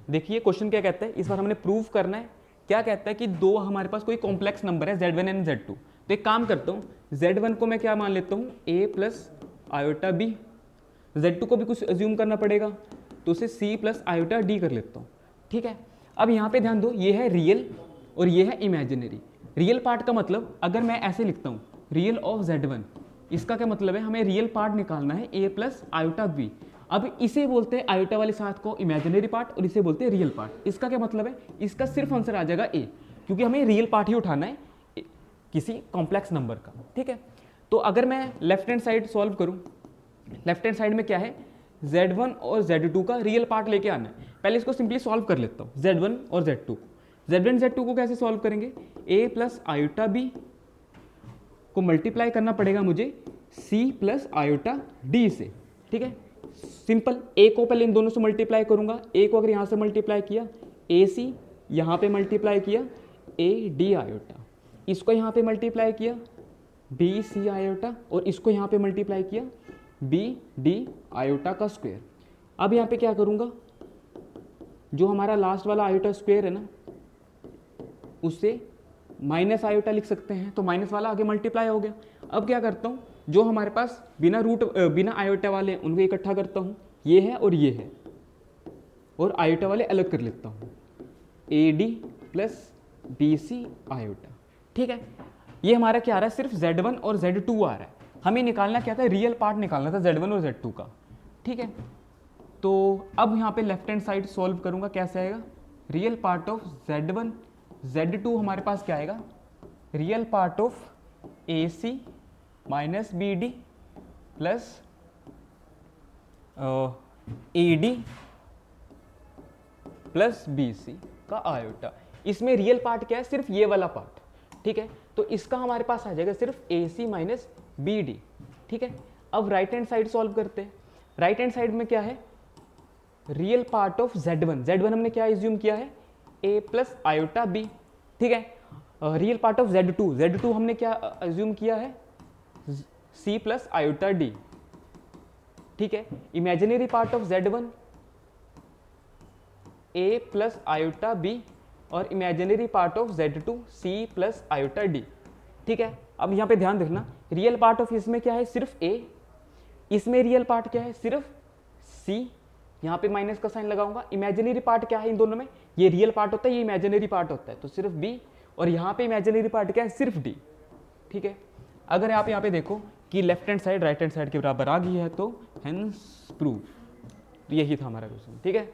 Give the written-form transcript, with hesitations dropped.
देखिए क्वेश्चन क्या कहता है, इस बार हमने प्रूव करना है। क्या कहता है कि दो हमारे पास कोई कॉम्प्लेक्स नंबर है Z1 एंड Z2। तो एक काम करता हूँ, Z1 को मैं क्या मान लेता हूँ, a plus iota B. Z2 को भी कुछ अज्यूम करना पड़ेगा, तो उसे c प्लस आयोटा डी कर लेता हूँ। ठीक है, अब यहाँ पे ध्यान दो, ये है रियल और ये है इमेजिनरी। रियल पार्ट का मतलब अगर मैं ऐसे लिखता हूँ रियल ऑफ Z1, इसका क्या मतलब है, हमें रियल पार्ट निकालना है a प्लस आयोटा बी। अब इसे बोलते हैं आयोटा वाले साथ को इमेजिनरी पार्ट और इसे बोलते हैं रियल पार्ट। इसका क्या मतलब है, इसका सिर्फ आंसर आ जाएगा a, क्योंकि हमें रियल पार्ट ही उठाना है किसी कॉम्प्लेक्स नंबर का। ठीक है, तो अगर मैं लेफ्ट हैंड साइड सॉल्व करूँ, लेफ्ट हैंड साइड में क्या है, Z1 और Z2 का रियल पार्ट लेके आना है। पहले इसको सिंपली सॉल्व कर लेता हूँ, Z1 और Z2 को। Z1 Z2 को कैसे सॉल्व करेंगे, a प्लस आयोटा बी को मल्टीप्लाई करना पड़ेगा मुझे c प्लस आयोटा डी से। ठीक है, सिंपल, a को पहले इन दोनों से मल्टीप्लाई करूंगा, a को अगर यहाँ से मल्टीप्लाई किया ac, यहाँ पे मल्टीप्लाई किया a डी आयोटा, इसको यहाँ पे मल्टीप्लाई किया b c आयोटा, और इसको यहाँ पे मल्टीप्लाई किया b डी आयोटा का स्क्वायर। अब यहाँ पे क्या करूँगा, जो हमारा लास्ट वाला आयोटा स्क्वायर है ना, उससे माइनस आयोटा लिख सकते हैं, तो माइनस वाला आगे मल्टीप्लाई हो गया। अब क्या करता हूँ, जो हमारे पास बिना रूट बिना आयोटा वाले हैं उनको इकट्ठा करता हूँ, ये है और ये है, और आयोटा वाले अलग कर लेता हूँ, A D plus B C iota. ठीक है, ये हमारा क्या आ रहा है, सिर्फ Z1 और Z2 आ रहा है। हमें निकालना क्या था, रियल पार्ट निकालना था Z1 और Z2 का। ठीक है, तो अब यहाँ पे लेफ्ट हैंड साइड सॉल्व करूँगा, कैसे आएगा, real part of Z1 Z2 हमारे पास क्या आएगा, real part of AC minus B D plus A D plus B C का आयोटा। इसमें रियल पार्ट क्या है, सिर्फ ये वाला पार्ट। ठीक है, तो इसका हमारे पास आ जाएगा सिर्फ ए सी माइनस बी डी। ठीक है, अब राइट हैंड साइड सॉल्व करते हैं। राइट हैंड साइड में क्या है, real part of Z1, Z1 हमने क्या एज्यूम किया है, a प्लस आयोटा बी। ठीक है, real part of Z2, Z2 हमने क्या एज्यूम किया है, c प्लस आयोटा डी। ठीक है, imaginary part of Z1 a plus iota B, और imaginary part of Z2 c plus iota D. ठीक है, अब यहाँ पे ध्यान रखना, रियल पार्ट ऑफ इसमें क्या है, सिर्फ a, इसमें रियल पार्ट क्या है, सिर्फ c, यहाँ पे माइनस का साइन लगाऊंगा। इमेजिनरी पार्ट क्या है इन दोनों में, ये रियल पार्ट होता है, ये इमेजिनरी पार्ट होता है, तो सिर्फ b, और यहाँ पे इमेजिनरी पार्ट क्या है, सिर्फ d। ठीक है, अगर आप यहाँ पे देखो कि left hand side right hand side के बराबर आ गई है, तो हेंस प्रूव, यही था हमारा क्वेश्चन। ठीक है।